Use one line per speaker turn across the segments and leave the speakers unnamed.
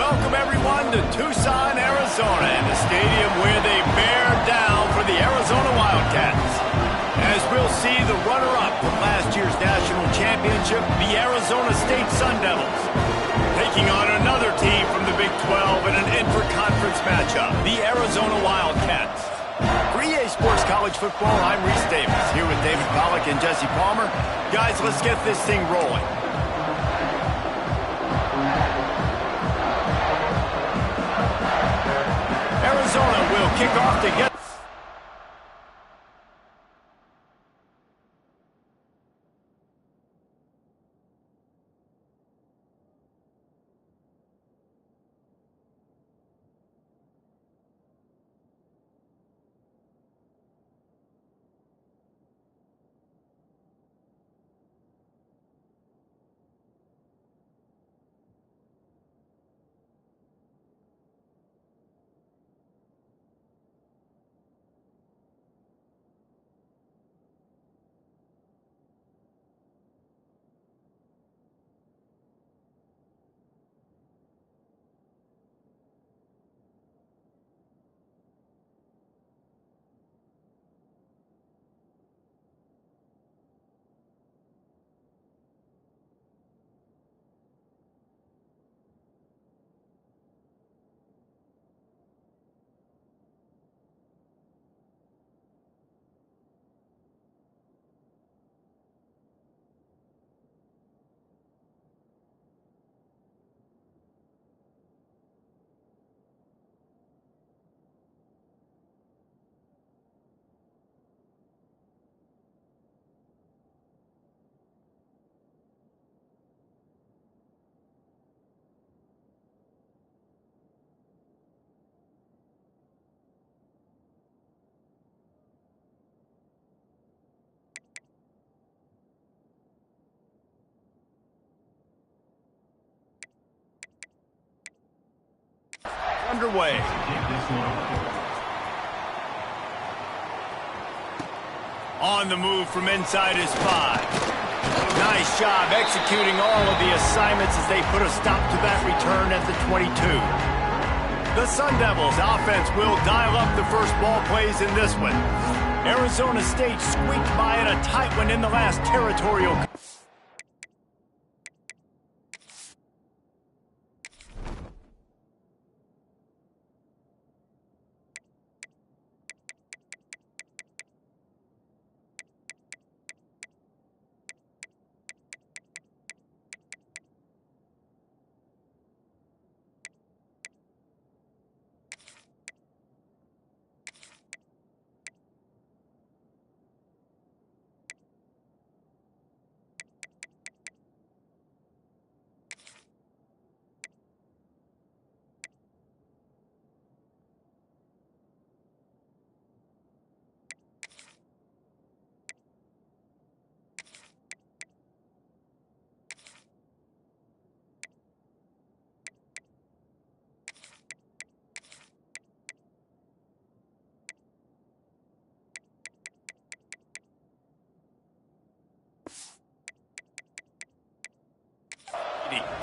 Welcome, everyone, to Tucson, Arizona, and the stadium where they bear down for the Arizona Wildcats. As we'll see, the runner-up from last year's national championship, the Arizona State Sun Devils, taking on another team from the Big 12 in an intra-conference matchup, the Arizona Wildcats. For EA Sports College Football, I'm Reese Davis, here with David Pollack and Jesse Palmer. Guys, let's get this thing rolling. Arizona will kick off to get... underway. On the move from inside his 5. Nice job executing all of the assignments as they put a stop to that return at the 22. The Sun Devils offense will dial up the first ball plays in this one. Arizona State squeaked by in a tight one in the last territorial.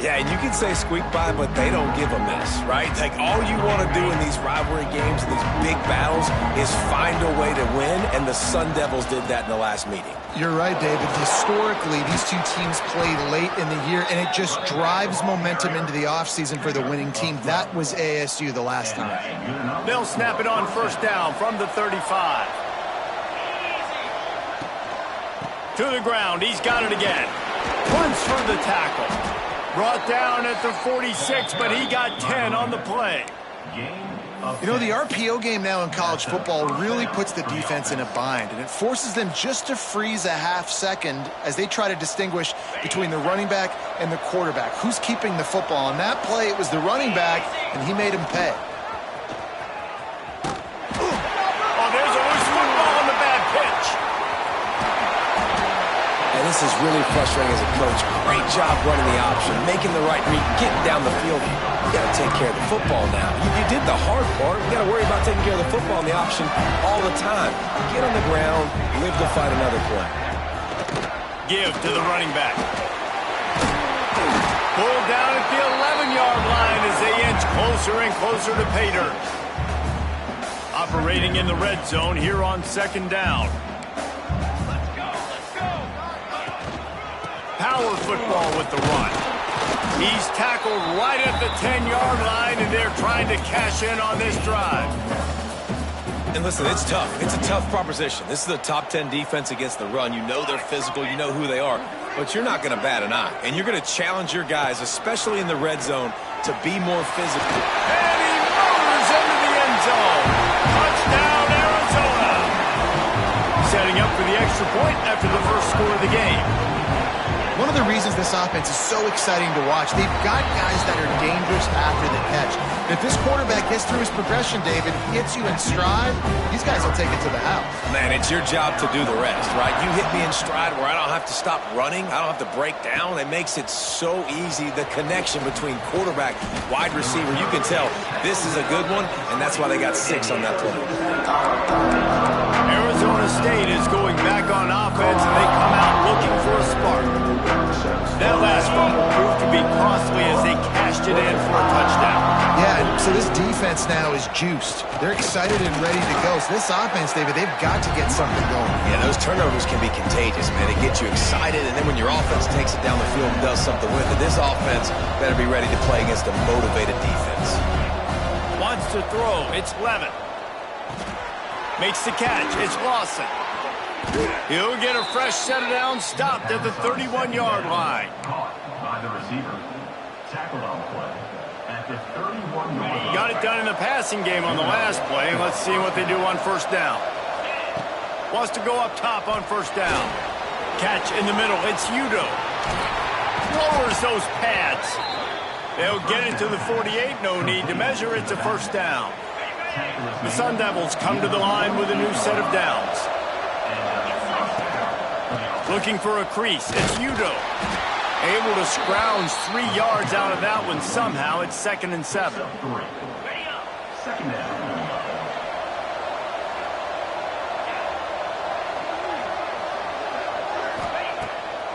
Yeah, and you can say squeak by, but they don't give a mess, right? Like, all you want to do in these rivalry games, these big battles, is find a way to win, and the Sun Devils did that in the last meeting.
You're right, David. Historically, these two teams played late in the year, and it just drives momentum into the offseason for the winning team. That was ASU the last time.
They'll snap it on first down from the 35. To the ground. He's got it again. Runs for the tackle. Brought down at the 46, but he got 10 on the play.
You know, the RPO game now in college football really puts the defense in a bind, and it forces them just to freeze a half second as they try to distinguish between the running back and the quarterback. Who's keeping the football? On that play, it was the running back, and he made him pay.
Oh, there's a loose football on the bad pitch.
And this is really frustrating as a coach. Great job running the option, making the right read, getting down the field. You got to take care of the football now. You did the hard part. You got to worry about taking care of the football and the option all the time. Get on the ground, live to fight another play.
Give to the running back. Pulled down at the 11-yard line as they inch closer and closer to pay dirt. Operating in the red zone here on second down. Power football with the run. He's tackled right at the 10-yard line, and they're trying to cash in on this drive.
And listen, it's tough. It's a tough proposition. This is a top 10 defense against the run. You know they're physical. You know who they are. But you're not going to bat an eye. And you're going to challenge your guys, especially in the red zone, to be more physical.
And he motors into the end zone. Touchdown, Arizona. Setting up for the extra point after the first score of the game.
One of the reasons this offense is so exciting to watch, they've got guys that are dangerous after the catch. If this quarterback gets through his progression, David, hits you in stride, these guys will take it to the house.
Man, it's your job to do the rest, right? You hit me in stride where I don't have to stop running. I don't have to break down. It makes it so easy, the connection between quarterback, wide receiver. You can tell this is a good one, and that's why they got 6 on that play.
Arizona State is going back on offense, and they come out looking for a spark. That last fumble proved to be costly as they cashed it in for a touchdown.
Yeah, so this defense now is juiced. They're excited and ready to go. So this offense, David, they've got to get something going.
Yeah, those turnovers can be contagious, man. It gets you excited, and then when your offense takes it down the field and does something with it, this offense better be ready to play against a motivated defense.
Wants to throw. It's Levin. Makes the catch. It's Lawson. He'll get a fresh set of downs, stopped at the 31-yard line.
Caught by the receiver. Tackled on play at the 31-yard line.
Got it done in the passing game on the last play. Let's see what they do on first down. Wants to go up top on first down. Catch in the middle. It's Udo. Lowers those pads. They'll get it to the 48. No need to measure. It's a first down. The Sun Devils come to the line with a new set of downs. Looking for a crease. It's Udo. Able to scrounge 3 yards out of that one somehow. It's 2nd and 7.
Second down.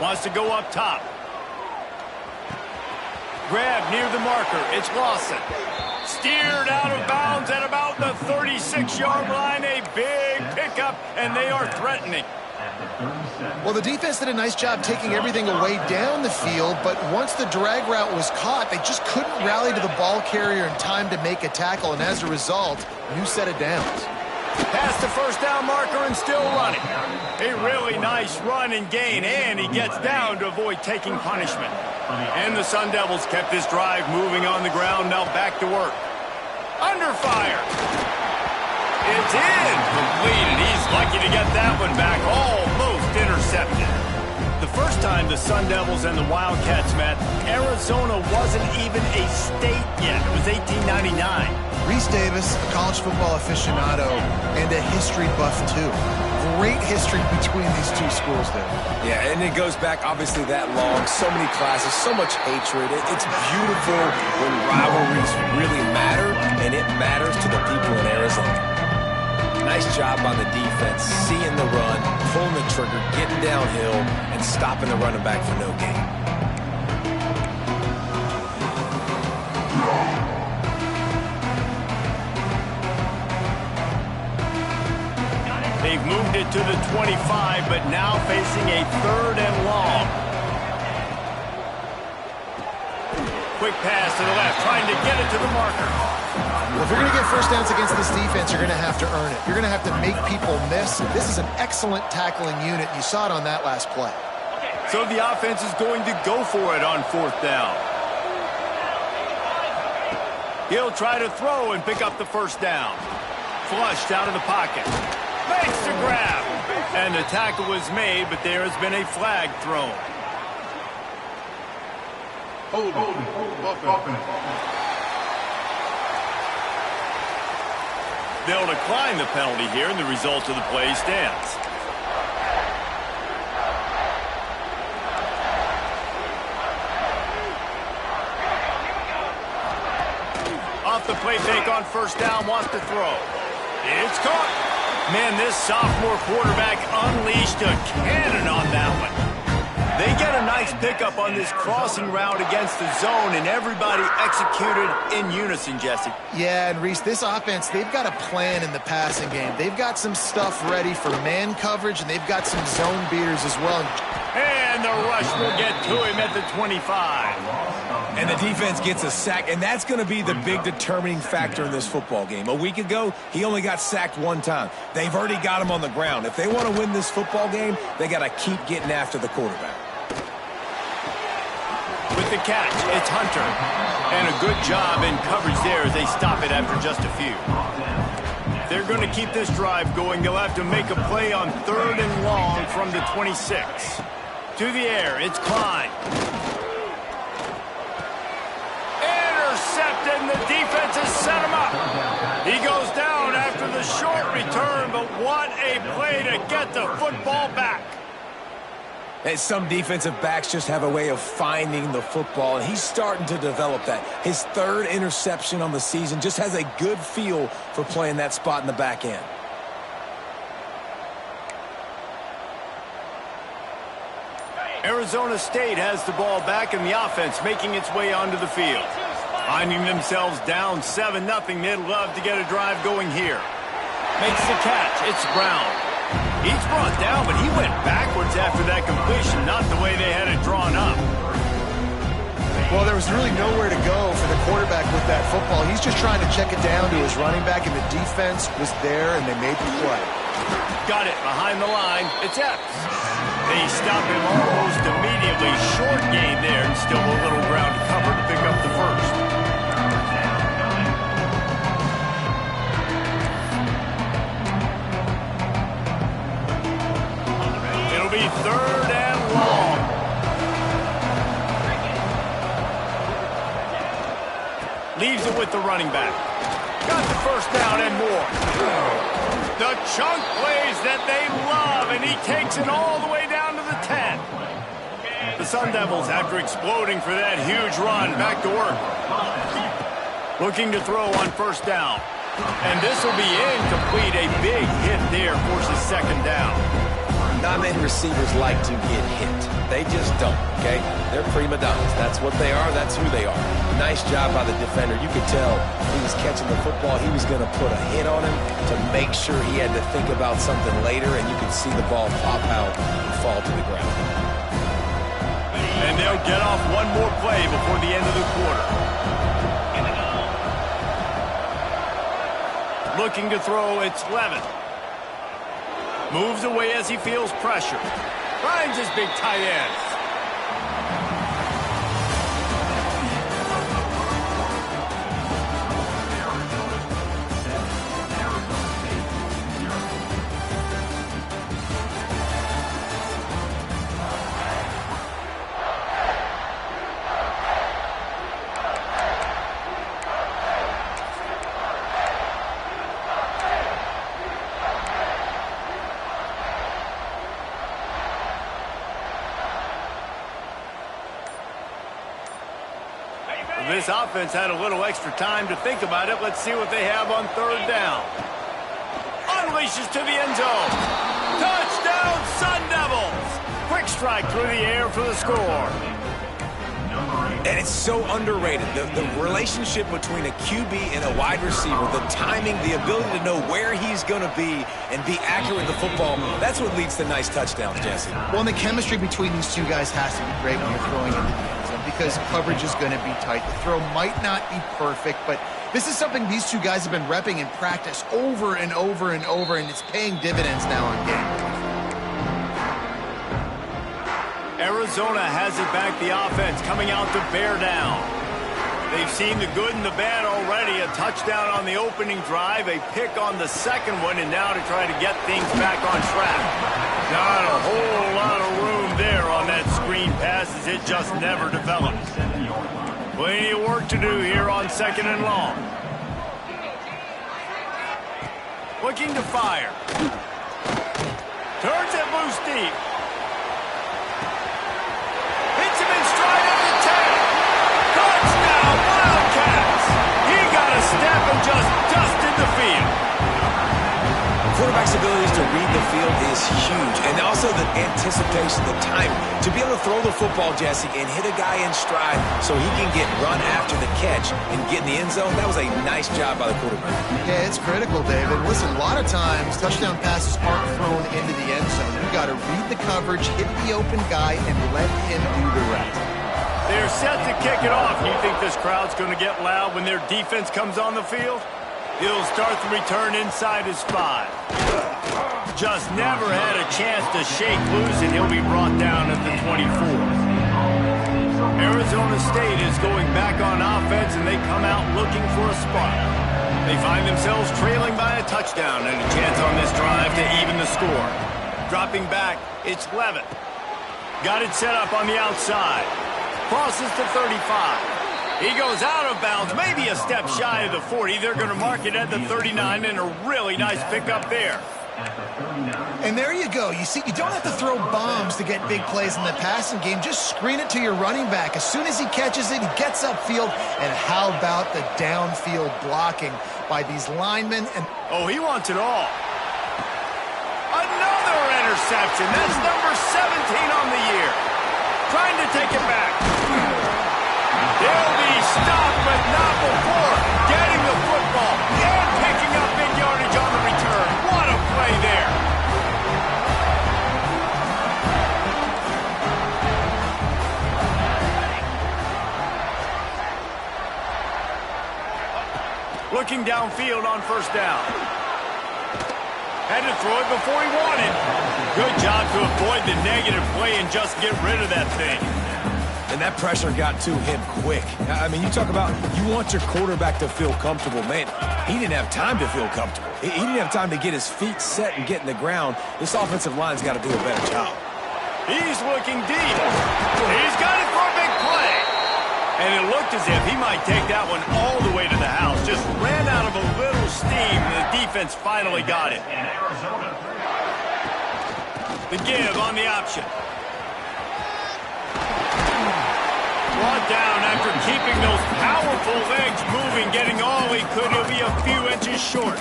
Wants to go up top. Grab near the marker. It's Lawson. Steered out of bounds at about the 36-yard line. A big pickup, and they are threatening.
Well, the defense did a nice job taking everything away down the field, but once the drag route was caught, they just couldn't rally to the ball carrier in time to make a tackle, and as a result, new set of downs.
Past the first down marker and still running. A really nice run and gain, and he gets down to avoid taking punishment. And the Sun Devils kept this drive moving on the ground, now back to work. Under fire. It's in. Complete, and he's lucky to get that one back. Almost intercepted. The first time the Sun Devils and the Wildcats met, Arizona wasn't even a state yet. It was 1899.
Reese Davis, a college football aficionado, and a history buff, too. Great history between these two schools there.
Yeah, and it goes back obviously that long. So many classes, so much hatred. It's beautiful when rivalries really matter, and it matters to the people in Arizona. Nice job on the defense, seeing the run, pulling the trigger, getting downhill, and stopping the running back for no gain.
They've moved it to the 25, but now facing a 3rd and long. Quick pass to the left, trying to get it to the marker.
Well, if you're going to get first downs against this defense, you're going to have to earn it. You're going to have to make people miss. This is an excellent tackling unit. You saw it on that last play.
So the offense is going to go for it on 4th down. He'll try to throw and pick up the first down. Flushed out of the pocket. Makes the grab. And the tackle was made, but there has been a flag thrown. They'll decline the penalty here, and the result of the play stands. Off the play fake on first down, wants to throw. It's caught. Man, this sophomore quarterback unleashed a cannon on that one. They get a nice pickup on this crossing route against the zone, and everybody executed in unison, Jesse.
Yeah, and Reese, this offense, they've got a plan in the passing game. They've got some stuff ready for man coverage, and they've got some zone beaters as well.
And the rush will get to him at the 25.
And the defense gets a sack, and that's going to be the big determining factor in this football game. A week ago, he only got sacked one time. They've already got him on the ground. If they want to win this football game, they got to keep getting after the quarterback.
With the catch, it's Hunter. And a good job in coverage there as they stop it after just a few. They're going to keep this drive going. They'll have to make a play on 3rd and long from the 26. To the air, it's Klein. Intercepted, and the defense has set him up. He goes down after the short return, but what a play to get the football back.
And some defensive backs just have a way of finding the football, and he's starting to develop that. His 3rd interception on the season, just has a good feel for playing that spot in the back end.
Arizona State has the ball back, and the offense making its way onto the field. Finding themselves down 7-0, they'd love to get a drive going here. Makes the catch, it's Brown. He's brought down, but he went backwards after that completion, not the way they had it drawn up.
Well, there was really nowhere to go for the quarterback with that football. He's just trying to check it down to his running back, and the defense was there, and they made the play.
Got it behind the line. It's Epps. They stop him almost immediately. Short gain there, and still a little ground to cover to pick up the first. It'll be 3rd and long. Leaves it with the running back. Got the first down and more. The chunk plays that they love, and he takes it all the way down to the 10. The Sun Devils, after exploding for that huge run, back to work. Looking to throw on 1st down. And this will be incomplete. A big hit there forces 2nd down.
Not many receivers like to get hit. They just don't, okay? They're prima donnas. That's what they are. That's who they are. Nice job by the defender. You could tell he was catching the football. He was going to put a hit on him to make sure he had to think about something later, and you could see the ball pop out and fall to the ground.
And they'll get off one more play before the end of the quarter. Looking to throw, it's Levin. Moves away as he feels pressure. Finds his big tight end. This offense had a little extra time to think about it. Let's see what they have on 3rd down. Unleashes to the end zone. Touchdown, Sun Devils! Quick strike through the air for the score.
And it's so underrated. The relationship between a QB and a wide receiver, the timing, the ability to know where he's going to be and be accurate with the football, that's what leads to nice touchdowns, Jesse.
Well, and the chemistry between these two guys has to be great when you're throwing in the end zone because coverage is going to be tight. The throw might not be perfect, but this is something these two guys have been repping in practice over and over and over, and it's paying dividends now in game.
Arizona has it back, the offense coming out to bear down. They've seen the good and the bad already. A touchdown on the opening drive, a pick on the second one, and now to try to get things back on track. Not a whole lot of room there on that screen pass as it just never developed. Plenty of work to do here on 2nd and long. Looking to fire. Turns it loose deep. Hits him in stride at the 10. Touchdown, Wildcats. He got a step and just dusted the field.
Quarterback's abilities to read the field is huge, and also the anticipation anticipation, the timing. To be able to throw the football, Jesse, and hit a guy in stride so he can get run after the catch and get in the end zone, that was a nice job by the quarterback.
Yeah, it's critical, David. Listen, a lot of times, touchdown passes aren't thrown into the end zone. You got to read the coverage, hit the open guy, and let him do the rest.
They're set to kick it off. You think this crowd's going to get loud when their defense comes on the field? He'll start the return inside his 5. Just never had a chance to shake loose, and he'll be brought down at the 24. Arizona State is going back on offense, and they come out looking for a spot. They find themselves trailing by a touchdown and a chance on this drive to even the score. Dropping back, it's Levitt. Got it set up on the outside. Crosses to 35. He goes out of bounds, maybe a step shy of the 40. They're going to mark it at the 39, and a really nice pickup there.
And there you go. You see, you don't have to throw bombs to get big plays in the passing game. Just screen it to your running back. As soon as he catches it, he gets upfield. And how about the downfield blocking by these linemen? And
oh, he wants it all. Another interception. That's number 17 on the year. Trying to take it back. They'll be stopped, but not before getting the football and picking up big yardage on the return. What a play there. Looking downfield on first down. Had to throw it before he wanted. Good job to avoid the negative play and just get rid of that thing.
And that pressure got to him quick. I mean, you talk about you want your quarterback to feel comfortable. Man, he didn't have time to feel comfortable. He didn't have time to get his feet set and get in the ground. This offensive line's got to do a better job.
He's looking deep. He's got it for a big play. And it looked as if he might take that one all the way to the house. Just ran out of a little steam, and the defense finally got it. The give on the option. Brought down after keeping those powerful legs moving, getting all he could. He'll be a few inches short.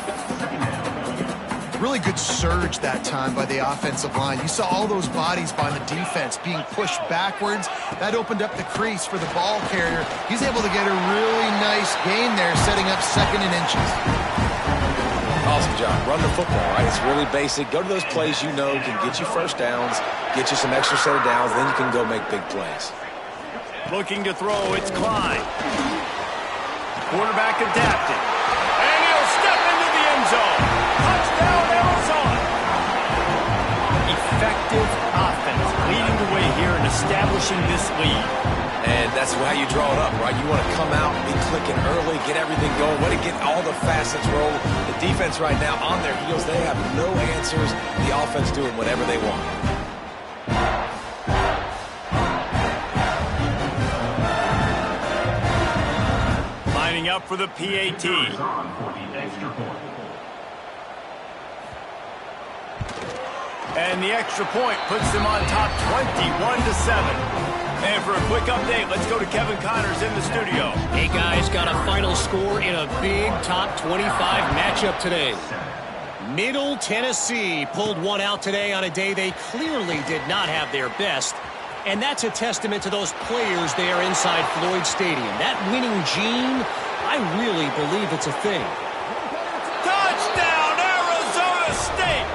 Really good surge that time by the offensive line. You saw all those bodies by the defense being pushed backwards. That opened up the crease for the ball carrier. He's able to get a really nice gain there, setting up 2nd and inches.
Awesome job. Run the football, right? It's really basic. Go to those plays you know can get you first downs, get you some extra set of downs, then you can go make big plays.
Looking to throw, it's Klein. Quarterback adapted. And he'll step into the end zone. Touchdown, Arizona. Effective offense leading the way here and establishing this lead.
And that's how you draw it up, right? You want to come out, be clicking early, get everything going, want to get all the facets rolling. The defense right now on their heels, they have no answers. The offense doing whatever they want.
Lining up for the PAT. And the extra point puts them on top 21-7. And for a quick update, let's go to Kevin Connors in the studio.
Hey guys, got a final score in a big top 25 matchup today. Middle Tennessee pulled one out today on a day they clearly did not have their best. And that's a testament to those players there inside Floyd Stadium. That winning gene, I really believe it's a thing.
Touchdown, Arizona State!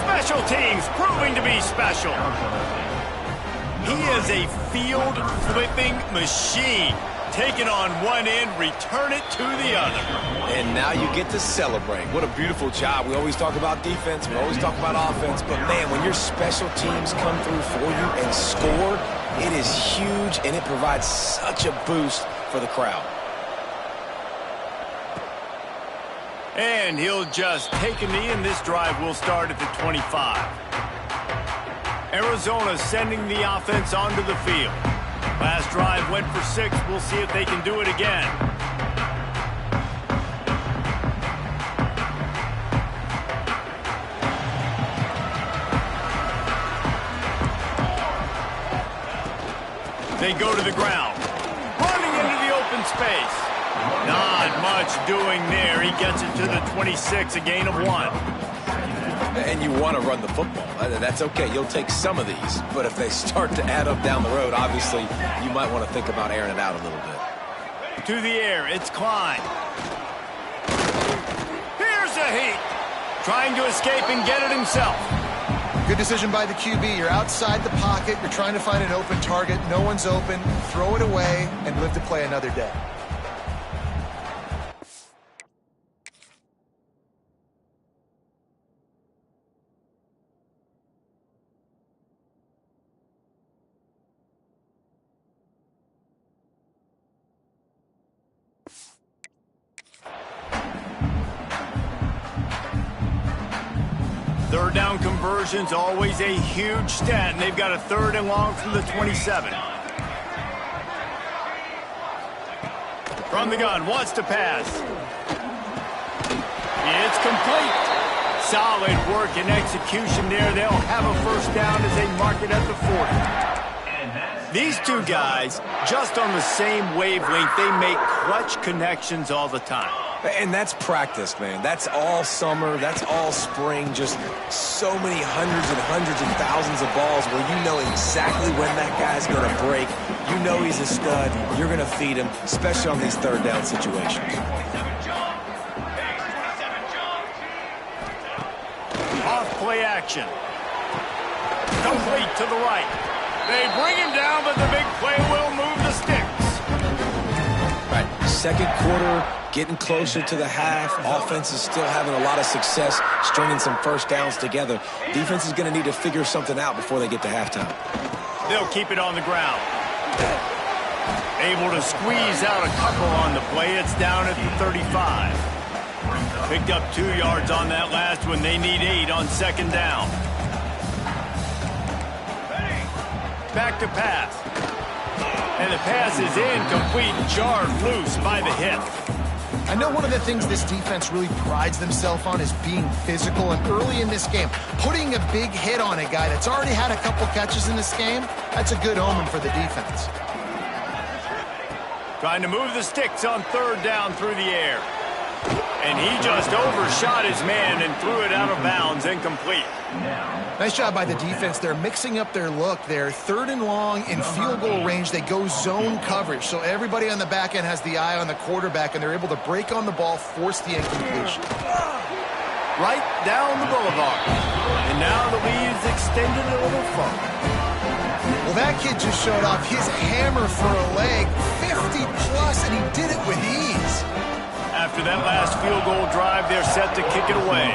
Special teams proving to be special. He is a field-flipping machine. Take it on one end, return it to the other.
And now you get to celebrate. What a beautiful job. We always talk about defense. We always talk about offense. But, man, when your special teams come through for you and score, it is huge, and it provides such a boost for the crowd.
And he'll just take a knee, and this drive will start at the 25. Arizona sending the offense onto the field. Last drive went for 6. We'll see if they can do it again. They go to the ground. Running into the open space. Not much doing there. He gets it to the 26, a gain of 1.
And you want to run the football. That's okay. You'll take some of these. But if they start to add up down the road, obviously, you might want to think about airing it out a little bit.
To the air, it's Klein. Here's a heat. Trying to escape and get it himself.
Good decision by the QB. You're outside the pocket. You're trying to find an open target. No one's open. Throw it away and live to play another day.
Third down conversion's always a huge stat, and they've got a 3rd and long from the 27. From the gun, wants to pass. It's complete. Solid work and execution there. They'll have a 1st down as they mark it at the 40. These two guys, just on the same wavelength, they make clutch connections all the time.
And that's practice, man. That's all summer. That's all spring. Just so many hundreds and hundreds and thousands of balls where you know exactly when that guy's going to break. You know he's a stud. You're going to feed him, especially on these 3rd down situations.
Off play action. Complete to the right. They bring him down, but the big play will move the sticks.
Right, 2nd quarter, getting closer to the half. Offense is still having a lot of success stringing some 1st downs together. Defense is going to need to figure something out before they get to halftime.
They'll keep it on the ground. Able to squeeze out a couple on the play. It's down at the 35. Picked up 2 yards on that last one. They need 8 on 2nd down. Back to pass. And the pass is incomplete, jarred loose by the hip.
I know one of the things this defense really prides themselves on is being physical, and early in this game, putting a big hit on a guy that's already had a couple catches in this game, that's a good omen for the defense.
Trying to move the sticks on 3rd down through the air. And he just overshot his man and threw it out of bounds, incomplete.
Nice job by the defense. They're mixing up their look there. 3rd and long in field goal range. They go zone coverage. So everybody on the back end has the eye on the quarterback, and they're able to break on the ball, force the incompletion.
Right down the boulevard. And now the lead is extended a little further.
Well, that kid just showed off his hammer for a leg, 50-plus, and he did it with ease.
After that last field goal drive, they're set to kick it away.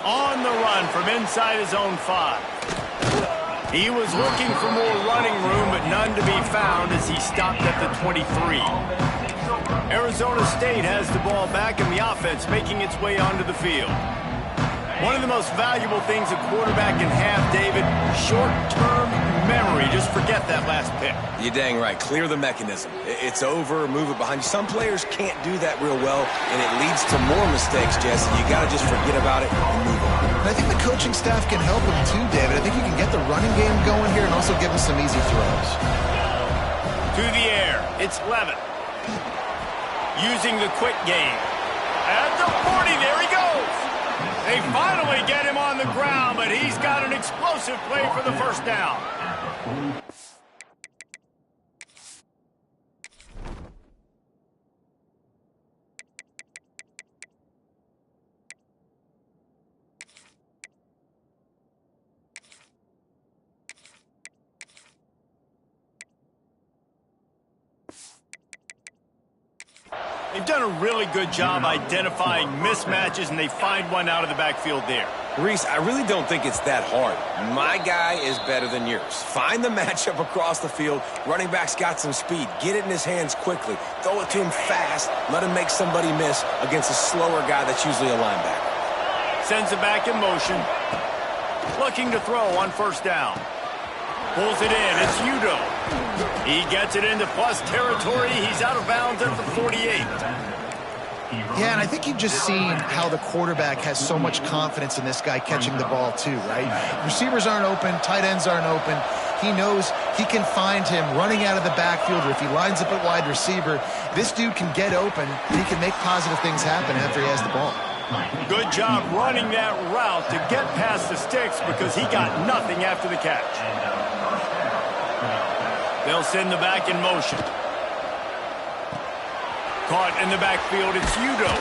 On the run from inside his own 5. He was looking for more running room, but none to be found as he stopped at the 23. Arizona State has the ball back and the offense making its way onto the field. One of the most valuable things a quarterback can have, David, short-term memory. Just forget that last pick.
You're dang right. Clear the mechanism. It's over, move it behind you. Some players can't do that real well, and it leads to more mistakes, Jesse. You got to just forget about it and move on.
And I think the coaching staff can help him too, David. I think you can get the running game going here and also give him some easy throws.
To the air, it's Levitt. Using the quick game. At the 40, there he goes. They finally get him on the ground, but he's got an explosive play for the 1st down. They've done a really good job identifying mismatches, and they find one out of the backfield there.
Reese, I really don't think it's that hard. My guy is better than yours. Find the matchup across the field. Running back's got some speed. Get it in his hands quickly. Throw it to him fast. Let him make somebody miss against a slower guy that's usually a linebacker.
Sends it back in motion. Looking to throw on 1st down. Pulls it in. It's Udo. He gets it into plus territory. He's out of bounds at the 48.
Yeah, and I think you've just seen how the quarterback has so much confidence in this guy catching the ball too, right? Receivers aren't open. Tight ends aren't open. He knows he can find him running out of the backfield, or if he lines up at wide receiver, this dude can get open, and he can make positive things happen after he has the ball.
Good job running that route to get past the sticks because he got nothing after the catch. They'll send the back in motion. Caught in the backfield, it's Udo.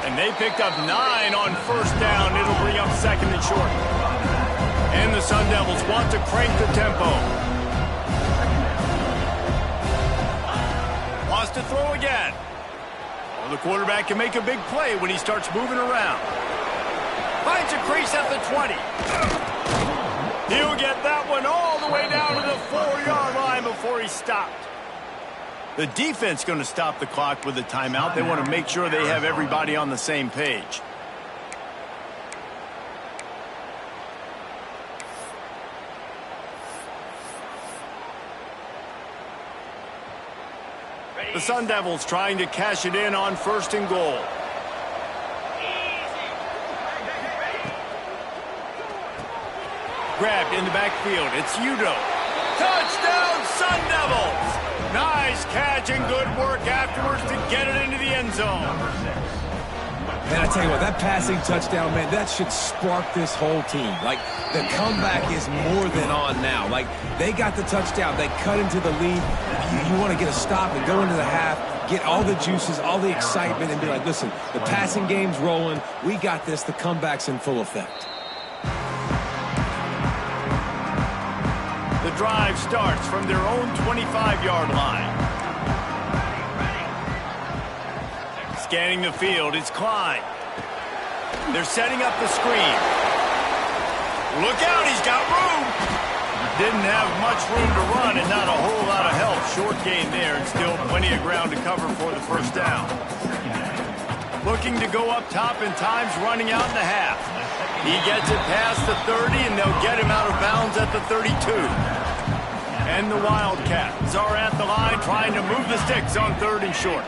And they picked up 9 on first down. It'll bring up second and short. And the Sun Devils want to crank the tempo. Wants to throw again. Well, the quarterback can make a big play when he starts moving around. Finds a crease at the 20. He'll get that one all the way down to the 4-yard line before he's stopped. The defense going to stop the clock with a timeout. They want to make sure they have everybody on the same page. The Sun Devils trying to cash it in on first and goal. Grabbed in the backfield. It's Udo. Touchdown, Sun Devils! Nice catch and good work afterwards to get it into the end zone.
Man, I tell you what, that passing touchdown, man, that should spark this whole team. Like, the comeback is more than on now. Like, they got the touchdown. They cut into the lead. You want to get a stop and go into the half, get all the juices, all the excitement, and be like, listen, the passing game's rolling. We got this. The comeback's in full effect.
The drive starts from their own 25-yard line. Scanning the field, it's Klein. They're setting up the screen. Look out, he's got room. Didn't have much room to run and not a whole lot of help. Short gain there and still plenty of ground to cover for the first down. Looking to go up top and time's running out in the half. He gets it past the 30 and they'll get him out of bounds at the 32. And the Wildcats are at the line trying to move the sticks on third and short.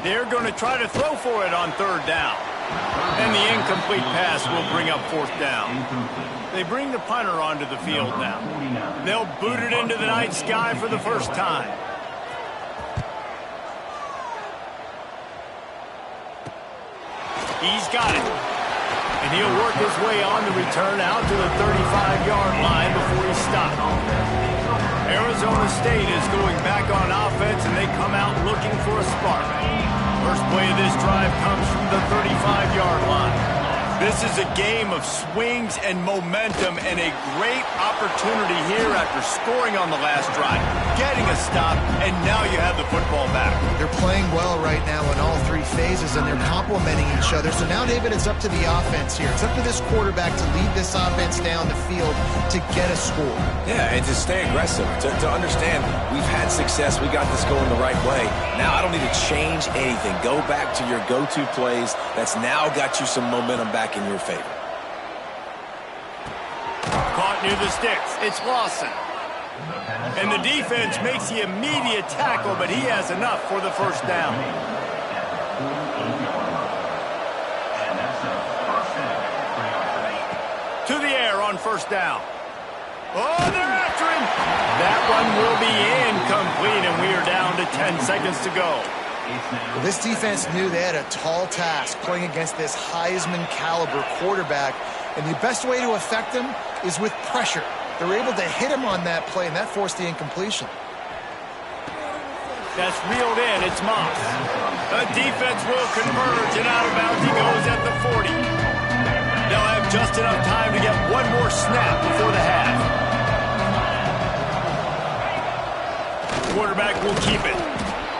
They're going to try to throw for it on third down. And the incomplete pass will bring up fourth down. They bring the punter onto the field now. They'll boot it into the night sky for the first time. He's got it. And he'll work his way on the return out to the 35-yard line before he's stopped. Arizona State is going back on offense, and they come out looking for a spark. First play of this drive comes from the 35-yard line. This is a game of swings and momentum and a great opportunity here after scoring on the last drive, getting a stop, and now you have the football back.
They're playing well right now in all three phases, and they're complementing each other. So now, David, it's up to the offense here. It's up to this quarterback to lead this offense down the field to get a score.
Yeah, and to stay aggressive, to understand we've had success, we got this going the right way. Now I don't need to change anything. Go back to your go-to plays. That's now got you some momentum back in your favor.
Caught near the sticks. It's Lawson. And the defense makes the immediate tackle, but he has enough for the first down. To the air on first down. Oh, they're after him. That one will be incomplete, and we are down to 10 seconds to go.
Well, this defense knew they had a tall task playing against this Heisman-caliber quarterback, and the best way to affect him is with pressure. They were able to hit him on that play, and that forced the incompletion.
That's reeled in. It's Moss. The defense will converge, and out of bounds he goes at the 40. They'll have just enough time to get one more snap before the half. Quarterback will keep it.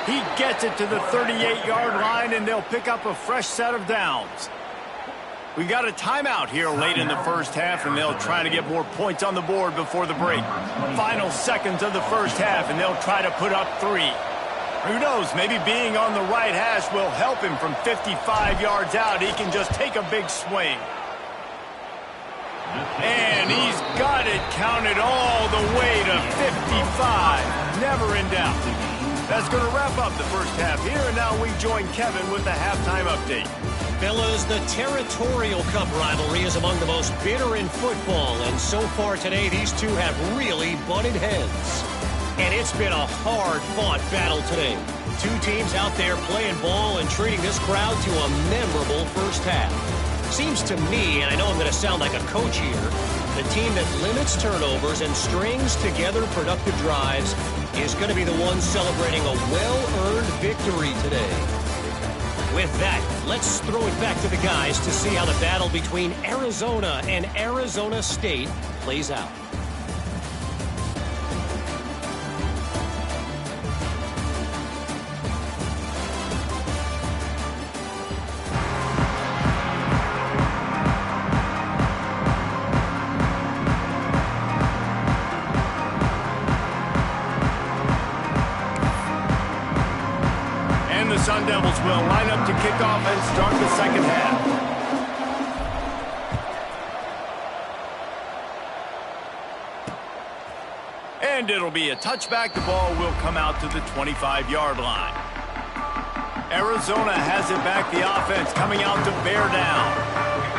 He gets it to the 38-yard line, and they'll pick up a fresh set of downs. We got a timeout here late in the first half, and they'll try to get more points on the board before the break. Final seconds of the first half, and they'll try to put up 3. Who knows, maybe being on the right hash will help him from 55 yards out. He can just take a big swing. And he's got it counted all the way to 55. Never in doubt. That's going to wrap up the first half here, and now we join Kevin with the halftime update.
Fellas, the Territorial Cup rivalry is among the most bitter in football, and so far today, these two have really butted heads. And it's been a hard-fought battle today. Two teams out there playing ball and treating this crowd to a memorable first half. Seems to me, and I know I'm going to sound like a coach here, the team that limits turnovers and strings together productive drives is going to be the one celebrating a well-earned victory today. With that, let's throw it back to the guys to see how the battle between Arizona and Arizona State plays out.
Sun Devils will line up to kick off and start the second half. And it'll be a touchback. The ball will come out to the 25-yard line. Arizona has it back. The offense coming out to bear down.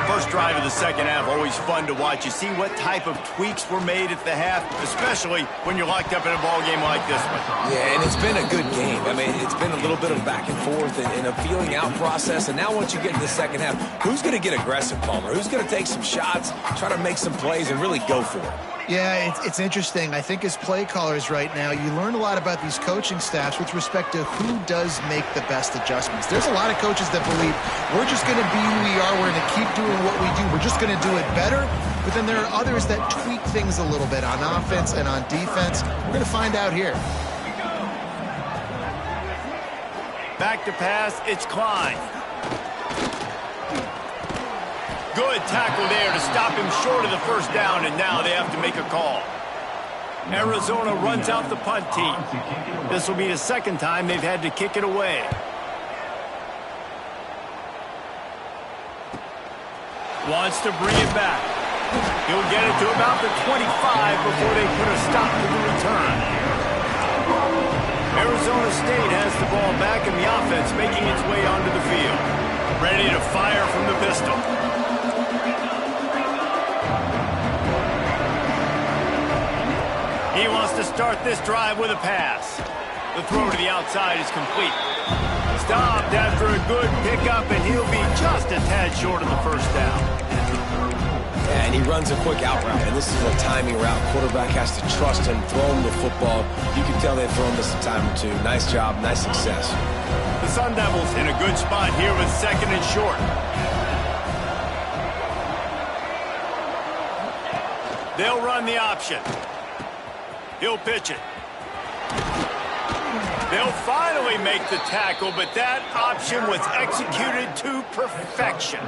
First drive of the second half, always fun to watch. You see what type of tweaks were made at the half, especially when you're locked up in a ball game like this one.
Yeah, and it's been a good game. I mean, it's been a little bit of back and forth and a feeling out process. And now once you get to the second half, who's going to get aggressive, Palmer? Who's going to take some shots, try to make some plays, and really go for it?
Yeah, it's interesting. I think as play callers right now, you learn a lot about these coaching staffs with respect to who does make the best adjustments. There's a lot of coaches that believe we're just going to be who we are. We're going to keep doing what we do. We're just going to do it better. But then there are others that tweak things a little bit on offense and on defense. We're going to find out here.
Back to pass, it's Klein. Good tackle there to stop him short of the first down, and now they have to make a call. Arizona runs out the punt team. This will be the second time they've had to kick it away. Wants to bring it back. He'll get it to about the 25 before they put a stop to the return. Arizona State has the ball back, and the offense making its way onto the field. Ready to fire from the pistol. He wants to start this drive with a pass. The throw to the outside is complete. Stopped after a good pickup, and he'll be just a tad short of the first down.
And he runs a quick out route, and this is a timing route. Quarterback has to trust him, throw him the football. You can tell they've thrown this a time or two. Nice job, nice success.
The Sun Devils in a good spot here with second and short. They'll run the option. He'll pitch it. They'll finally make the tackle, but that option was executed to perfection.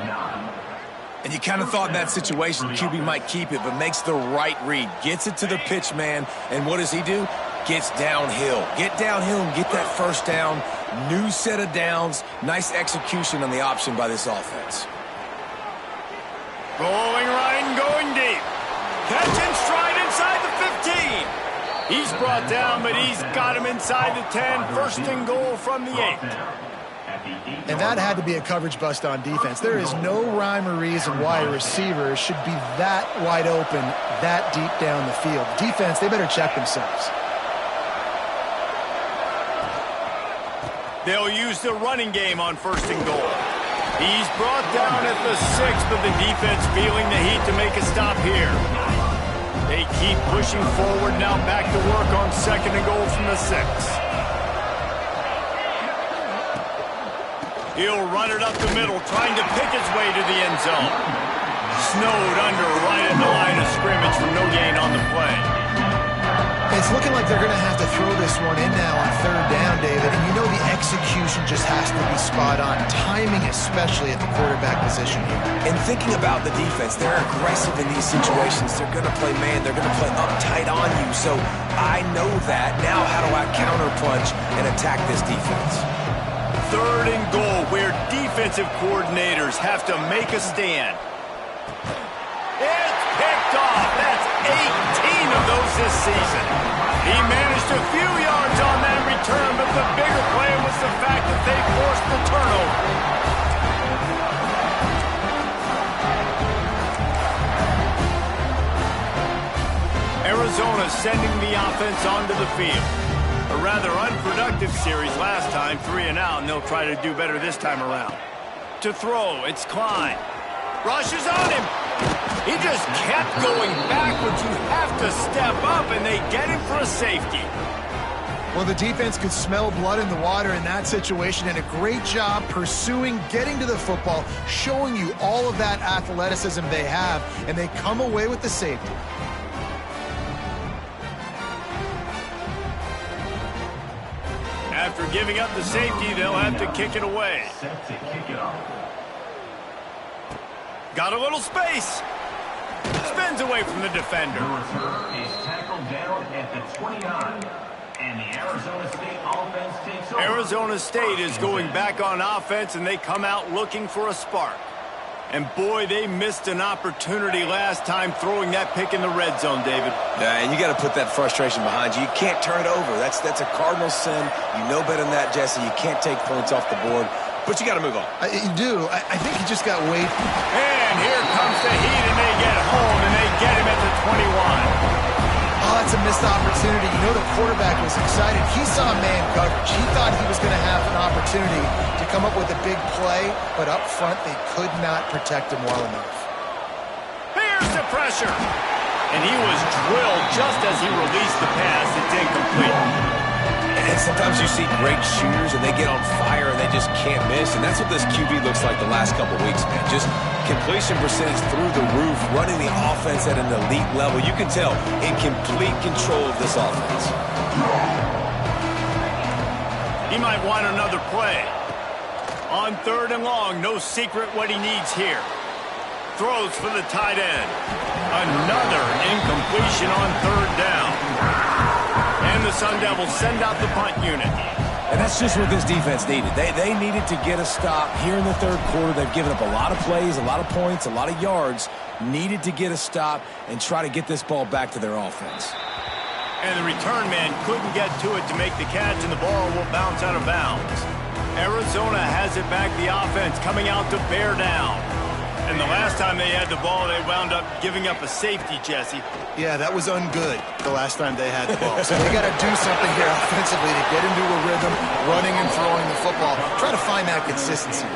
And you kind of thought in that situation QB might keep it, but makes the right read. Gets it to the pitch man, and what does he do? Gets downhill. Get downhill and get that first down. New set of downs. Nice execution on the option by this offense.
Rolling right and going deep. Catch and stride inside the 15. He's brought down, but he's got him inside the 10. First and goal from the 8.
And that had to be a coverage bust on defense. There is no rhyme or reason why a receiver should be that wide open, that deep down the field. Defense, they better check themselves.
They'll use the running game on first and goal. He's brought down at the 6, but the defense feeling the heat to make a stop here. They keep pushing forward, now back to work on second and goal from the 6. He'll run it up the middle, trying to pick his way to the end zone. Snowed under right at the line of scrimmage for no gain on the play.
It's looking like they're going to have to throw this one in now on third down, David. And you know the execution just has to be spot on. Timing, especially at the quarterback position here.
And thinking about the defense, they're aggressive in these situations. They're going to play man. They're going to play uptight on you. So I know that. Now how do I counterpunch and attack this defense?
Third and goal, where defensive coordinators have to make a stand. It's picked off. That's 18 of those this season. He managed a few yards on that return, but the bigger play was the fact that they forced the turnover. Arizona sending the offense onto the field. A rather unproductive series last time, 3 and out, and they'll try to do better this time around. To throw, it's Klein. Rushes on him. He just kept going backwards. You have to step up, and they get him for a safety.
Well, the defense could smell blood in the water in that situation, and a great job pursuing, getting to the football, showing you all of that athleticism they have, and they come away with the safety.
After giving up the safety, they'll have to kick it away.
Set to kick it off.
Got a little space. Spins away from the defender.
The return is tackled down at the 29. And the Arizona State offense takes over.
Arizona State is going back on offense, and they come out looking for a spark. And boy, they missed an opportunity last time throwing that pick in the red zone, David.
Yeah, and you got to put that frustration behind you. You can't turn it over. That's a cardinal sin. You know better than that, Jesse. You can't take points off the board, but you got to move on.
You do. I think he just got weighed.
And here comes the heat, and they get home, and they get him at the 21.
Oh, that's a missed opportunity. You know the quarterback was excited. He saw man coverage. He thought he was going to have an opportunity to come up with a big play, but up front they could not protect him well enough.
Here's the pressure. And he was drilled just as he released the pass. It's incomplete.
And sometimes you see great shooters, and they get on fire, and they just can't miss. And that's what this QB looks like the last couple weeks, man. Just completion percentage through the roof, running the offense at an elite level. You can tell in complete control of this offense.
He might want another play. On 3rd and long, no secret what he needs here. Throws for the tight end. Another incompletion on 3rd down. And the Sun Devils send out the punt unit.
And that's just what this defense needed. They needed to get a stop here in the 3rd quarter. They've given up a lot of plays, a lot of points, a lot of yards. Needed to get a stop and try to get this ball back to their offense.
And the return man couldn't get to it to make the catch, and the ball will bounce out of bounds. Arizona has it back, the offense coming out to bear down. And the last time they had the ball, they wound up giving up a safety, Jesse.
Yeah, that was ungood the last time they had the ball. So they got to do something here offensively to get into a rhythm, running and throwing the football. Try to find that consistency.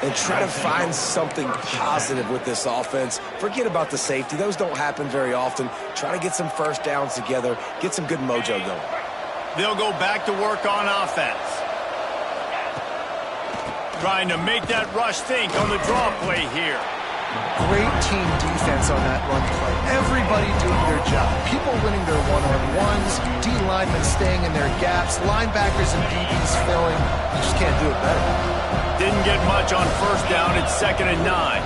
And try to find something positive with this offense. Forget about the safety. Those don't happen very often. Try to get some first downs together, get some good mojo going.
They'll go back to work on offense. Trying to make that rush think on the draw play here.
Great team defense on that run play. Everybody doing their job. People winning their one-on-ones, D linemen staying in their gaps, linebackers and DBs filling. You just can't do it better.
Didn't get much on 1st down. It's 2nd and 9.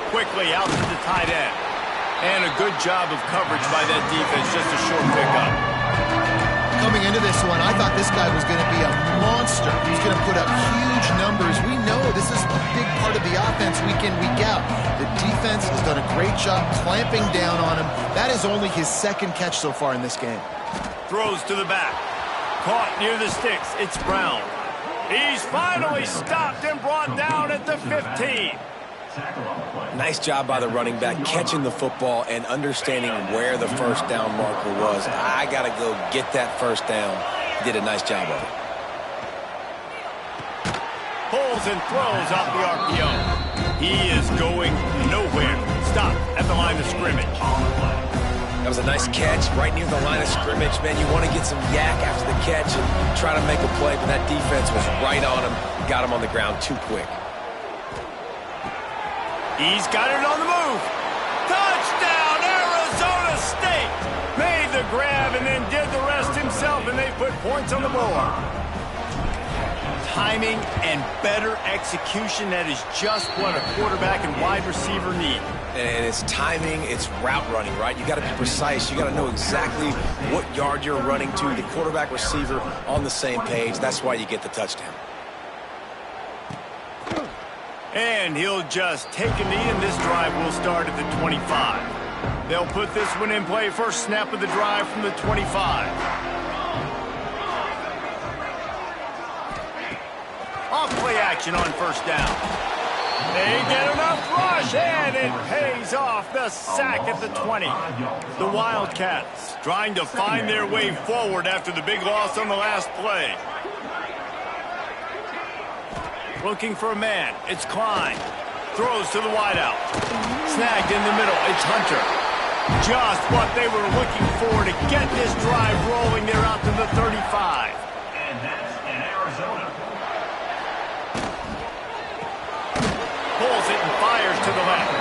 Quickly out to the tight end. And a good job of coverage by that defense. Just a short pickup.
Coming into this one, I thought this guy was going to be a monster. He's going to put up huge numbers. We know this is a big part of the offense week in, week out. The defense has done a great job clamping down on him. That is only his 2nd catch so far in this game.
Throws to the back. Caught near the sticks. It's Brown. He's finally stopped and brought down at the 15.
Nice job by the running back, catching the football and understanding where the 1st down marker was. I got to go get that 1st down. He did a nice job of it.
Pulls and throws off the RPO. He is going nowhere. Stop at the line of scrimmage.
That was a nice catch right near the line of scrimmage. Man, you want to get some yak after the catch and try to make a play, but that defense was right on him. Got him on the ground too quick.
He's got it on the move. Touchdown, Arizona State. Made the grab and then did the rest himself, and they put points on the board. Timing and better execution, that is just what a quarterback and wide receiver need.
And it's timing, it's route running, right? You got to be precise. You got to know exactly what yard you're running to. The quarterback, receiver on the same page. That's why you get the touchdown.
And he'll just take a knee, and this drive will start at the 25. They'll put this one in play. First snap of the drive from the 25. Off play action on 1st down. They get enough rush, and it pays off. The sack at the 20. The Wildcats trying to find their way forward after the big loss on the last play. Looking for a man. It's Klein. Throws to the wideout. Snagged in the middle. It's Hunter. Just what they were looking for to get this drive rolling. They're out to the 35.
And that's in Arizona.
Pulls it and fires to the left.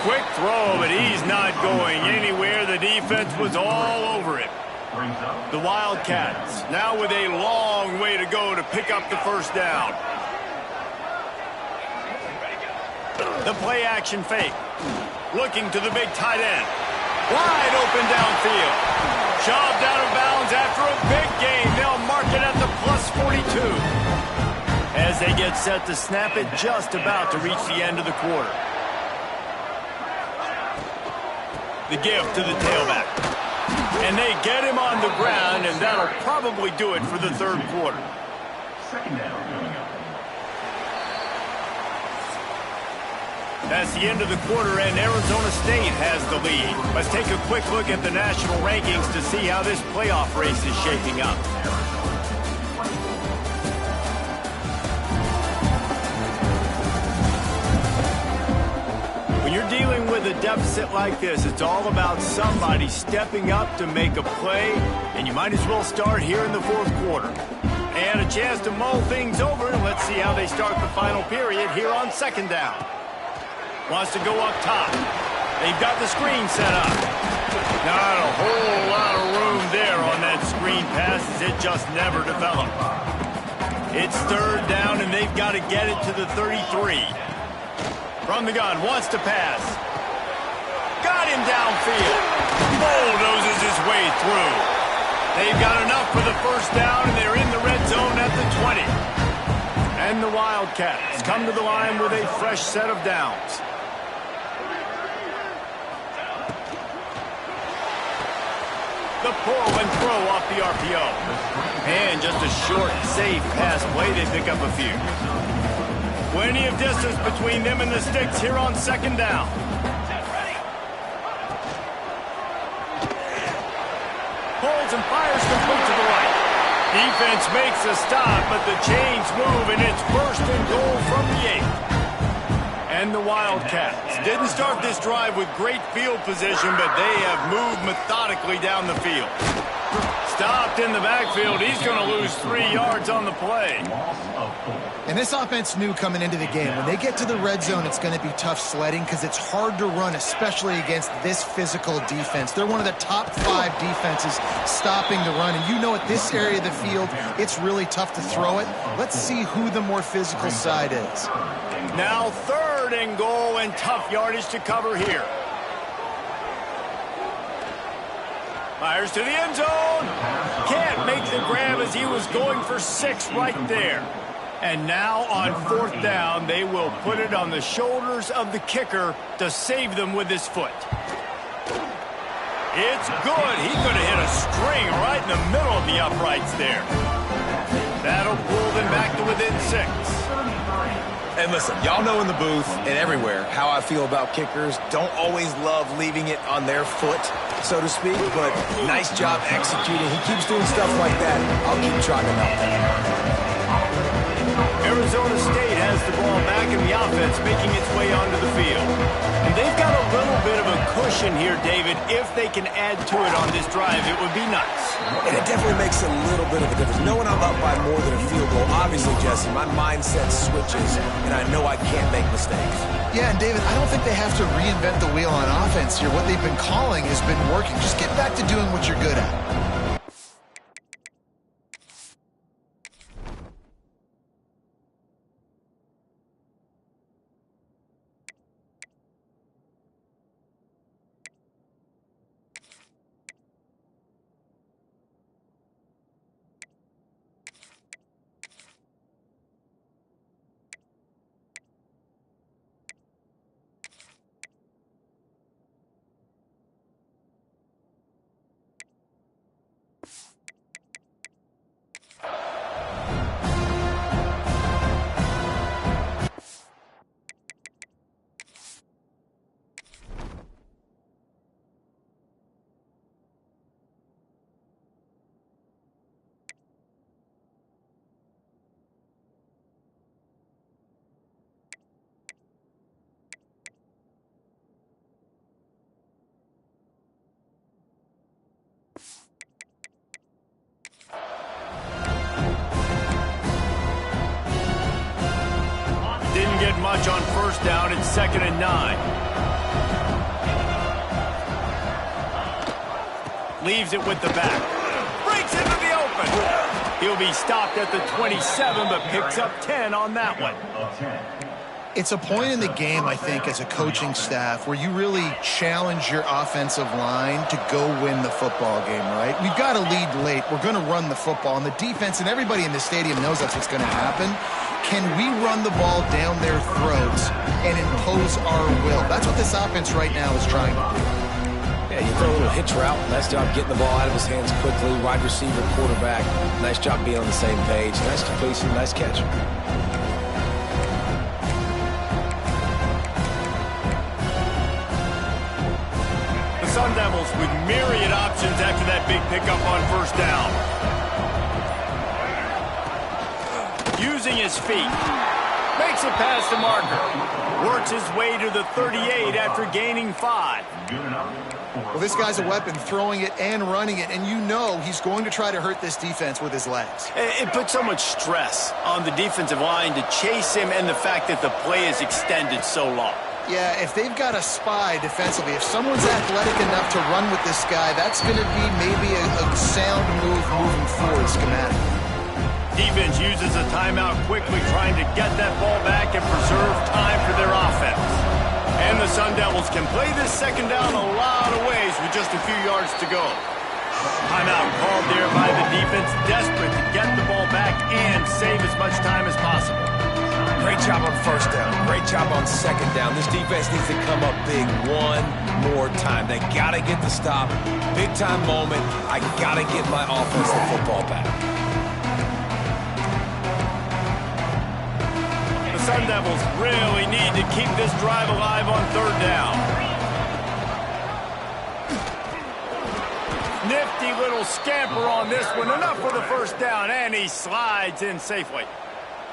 Quick throw, but he's not going anywhere. The defense was all over him.
Brings up
The Wildcats now with a long way to go to pick up the first down. The play action fake. Looking to the big tight end. Wide open downfield. Shoved out of bounds after a big gain. They'll mark it at the plus 42. As they get set to snap it, just about to reach the end of the quarter. The give to the tailback. And they get him on the ground, and that'll probably do it for the third quarter.
second down coming up.
That's the end of the quarter, and Arizona State has the lead. Let's take a quick look at the national rankings to see how this playoff race is shaping up. When you're dealing with a deficit like this, it's all about somebody stepping up to make a play, and you might as well start here in the fourth quarter. And a chance to mull things over, and let's see how they start the final period here on second down. Wants to go up top. They've got the screen set up. Not a whole lot of room there on that screen pass as it just never developed. It's third down, and they've got to get it to the 33. From the gun, wants to pass. Got him downfield. Bulldozes his way through. They've got enough for the first down, and they're in the red zone at the 20. And the Wildcats come to the line with a fresh set of downs. The pull and throw off the RPO. And just a short, safe pass play. They pick up a few. Plenty of distance between them and the sticks here on second down. Pulls and fires complete to the right. Defense makes a stop, but the chains move, and it's first and goal from the 8. And the Wildcats didn't start this drive with great field position, but they have moved methodically down the field. Stopped in the backfield. He's going to lose 3 yards on the play.
And this offense knew coming into the game, when they get to the red zone, it's going to be tough sledding because it's hard to run, especially against this physical defense. They're one of the top 5 defenses stopping the run. And you know at this area of the field, it's really tough to throw it. Let's see who the more physical side is.
Now third and goal, and tough yardage to cover here. Fires to the end zone. Can't make the grab as he was going for 6 right there. And now on fourth down, they will put it on the shoulders of the kicker to save them with his foot. It's good. He could have hit a string right in the middle of the uprights there. That'll pull them back to within 6.
And listen, y'all know in the booth and everywhere how I feel about kickers. Don't always love leaving it on their foot, so to speak, but nice job executing. He keeps doing stuff like that. I'll keep trotting him out there.
Arizona State has the ball back in the offense, making its way onto the field. And they've got a little bit of a cushion here, David. If they can add to it on this drive, it would be nice.
And it definitely makes a little bit of a difference. Knowing I'm up by more than a field goal, obviously, Jesse, my mindset switches, and I know I can't make mistakes.
Yeah, and David, I don't think they have to reinvent the wheel on offense here. What they've been calling has been working. Just get back to doing what you're good at.
watch on first down. It's 2nd and 9. Leaves it with the back. Breaks into the open. He'll be stopped at the 27, but picks up 10 on that one.
It's a point in the game, I think, as a coaching staff where you really challenge your offensive line to go win the football game, right? We've got to lead late. We're going to run the football. And the defense and everybody in the stadium knows that's what's going to happen. Can we run the ball down their throats and impose our will? That's what this offense right now is trying to do.
Yeah, you throw a little hitch route. Nice job getting the ball out of his hands quickly. Wide receiver, quarterback. Nice job being on the same page. Nice completion, nice catch.
The Sun Devils with myriad options after that big pickup on first down. Using his feet. Makes it past the marker. Works his way to the 38 after gaining 5.
Well, this guy's a weapon, throwing it and running it, and you know he's going to try to hurt this defense with his legs.
It puts so much stress on the defensive line to chase him and the fact that the play is extended so long.
Yeah, if they've got a spy defensively, if someone's athletic enough to run with this guy, that's going to be maybe a sound move moving forward schematically.
Defense uses a timeout quickly, trying to get that ball back and preserve time for their offense. And the Sun Devils can play this second down a lot of ways with just a few yards to go. Timeout called there by the defense, desperate to get the ball back and save as much time as possible.
Great job on first down. Great job on second down. This defense needs to come up big one more time. They got to get the stop. Big time moment. I got to get my offense the football back.
The Sun Devils really need to keep this drive alive on third down. Nifty little scamper on this one. Enough for the first down, and he slides in safely.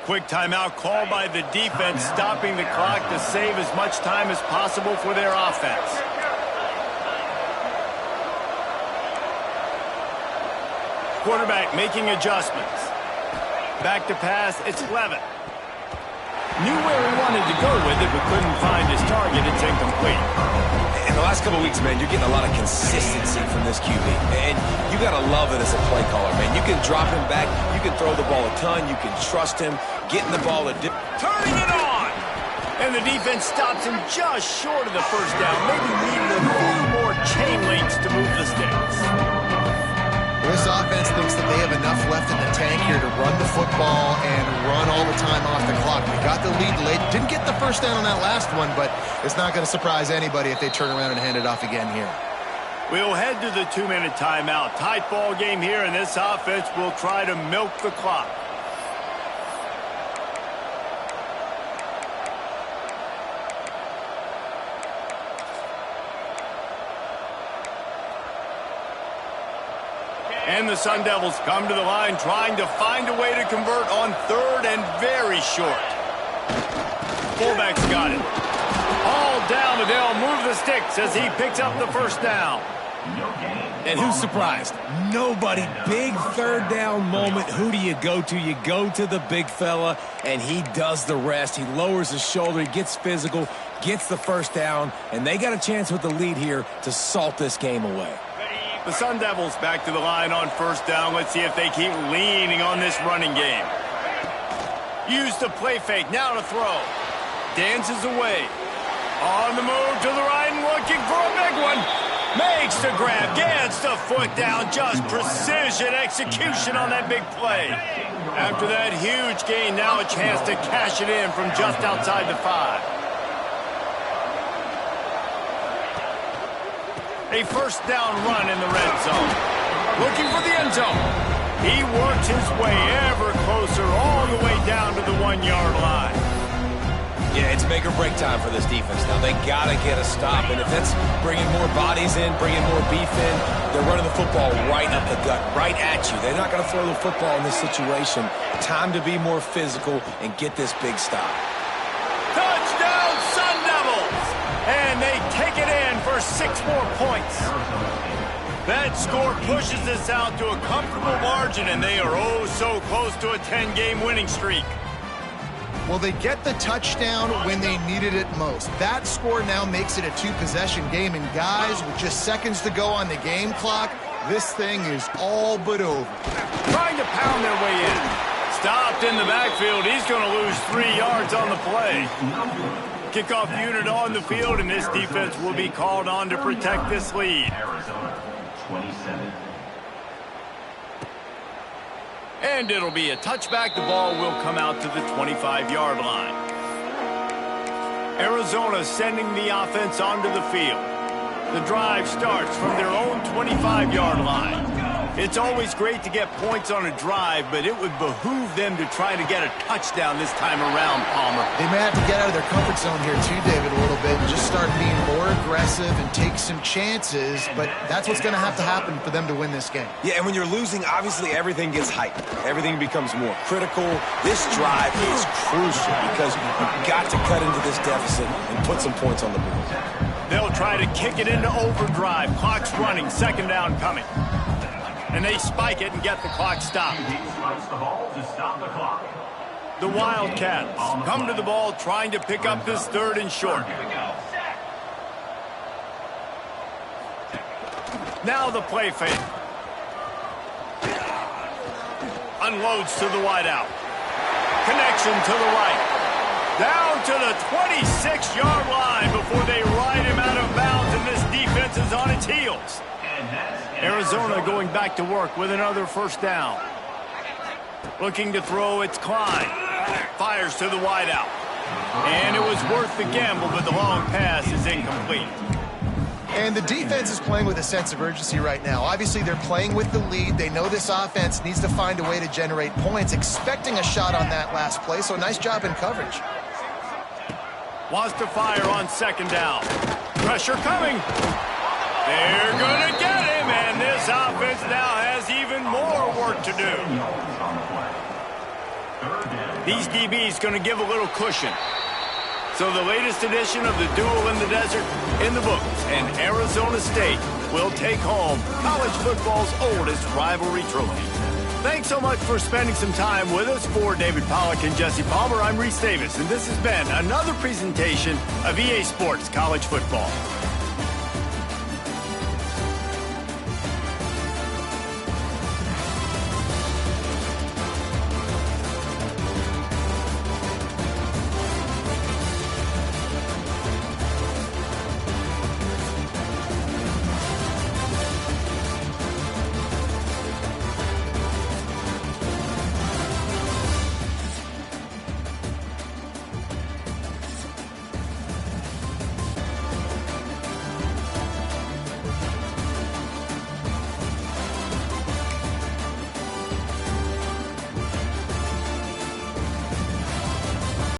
Quick timeout called by the defense, stopping the clock to save as much time as possible for their offense. Quarterback making adjustments. Back to pass, it's Levitt. Knew where he wanted to go with it, but couldn't find his target. It's incomplete.
In the last couple of weeks, man, you're getting a lot of consistency from this QB. And you got to love it as a play caller, man. You can drop him back. You can throw the ball a ton. You can trust him. Getting the ball
turning it on! And the defense stops him just short of the first down. Maybe needed a few more chain links to move the sticks.
This offense thinks that they have enough left in the tank here to run the football and run all the time off the clock. They got the lead late. Didn't get the first down on that last one, but it's not going to surprise anybody if they turn around and hand it off again here.
We'll head to the 2-minute timeout. Tight ball game here, and this offense will try to milk the clock. And the Sun Devils come to the line trying to find a way to convert on third and very short. Fullback's got it. All down, but they'll move the sticks as he picks up the first down.
And who's surprised? Nobody. Big third down moment. Who do you go to? You go to the big fella, and he does the rest. He lowers his shoulder, he gets physical, gets the first down, and they got a chance with the lead here to salt this game away.
The Sun Devils back to the line on first down. Let's see if they keep leaning on this running game. Use the play fake, now to throw. Dances away. On the move to the right and looking for a big one. Makes the grab, gets the foot down. Just precision execution on that big play. After that huge gain, now a chance to cash it in from just outside the 5. A first down run in the red zone. Looking for the end zone. He works his way ever closer all the way down to the 1-yard line.
Yeah, it's make or break time for this defense now. They got to get a stop, and if that's bringing more bodies in, bringing more beef in, they're running the football right up the gut, right at you. They're not going to throw the football in this situation. Time to be more physical and get this big stop.
Touchdown, Sun Devils! And they take it in for 6 more points. That score pushes us out to a comfortable margin, and they are oh so close to a 10-game winning streak.
Well, they get the touchdown when they needed it most. That score now makes it a two-possession game, and guys, with just seconds to go on the game clock, this thing is all but over.
Trying to pound their way in. Stopped in the backfield. He's going to lose 3 yards on the play. Kickoff unit on the field, and this defense will be called on to protect this lead.
Arizona, 27.
And it'll be a touchback. The ball will come out to the 25-yard line. Arizona sending the offense onto the field. The drive starts from their own 25-yard line. It's always great to get points on a drive, but it would behoove them to try to get a touchdown this time around, Palmer.
They may have to get out of their comfort zone here too, David, a little bit, and just start being more aggressive and take some chances, but that's what's going to have to happen for them to win this game.
Yeah, and when you're losing, obviously everything gets heightened. Everything becomes more critical. This drive is crucial because you've got to cut into this deficit and put some points on the board.
They'll try to kick it into overdrive. Clock's running, second down coming. And they spike it and get the clock stopped.
He strikes the ball to stop the clock.
The Wildcats come to the ball trying to pick up this third and short. Now the play fake. Unloads to the wideout. Connection to the right. Down to the 26-yard line before they ride him out of bounds, and this defense is on its heels. Arizona going back to work with another first down. Looking to throw, it's Klein. Fires to the wideout. And it was worth the gamble, but the long pass is incomplete.
And the defense is playing with a sense of urgency right now. Obviously, they're playing with the lead. They know this offense needs to find a way to generate points, expecting a shot on that last play, so nice job in coverage.
Wants to fire on second down. Pressure coming. They're going to get him, and this offense now has even more work to do. These DBs going to give a little cushion. So the latest edition of the Duel in the Desert in the books, and Arizona State will take home college football's oldest rivalry trophy. Thanks so much for spending some time with us. For David Pollack and Jesse Palmer, I'm Reese Davis, and this has been another presentation of EA Sports College Football.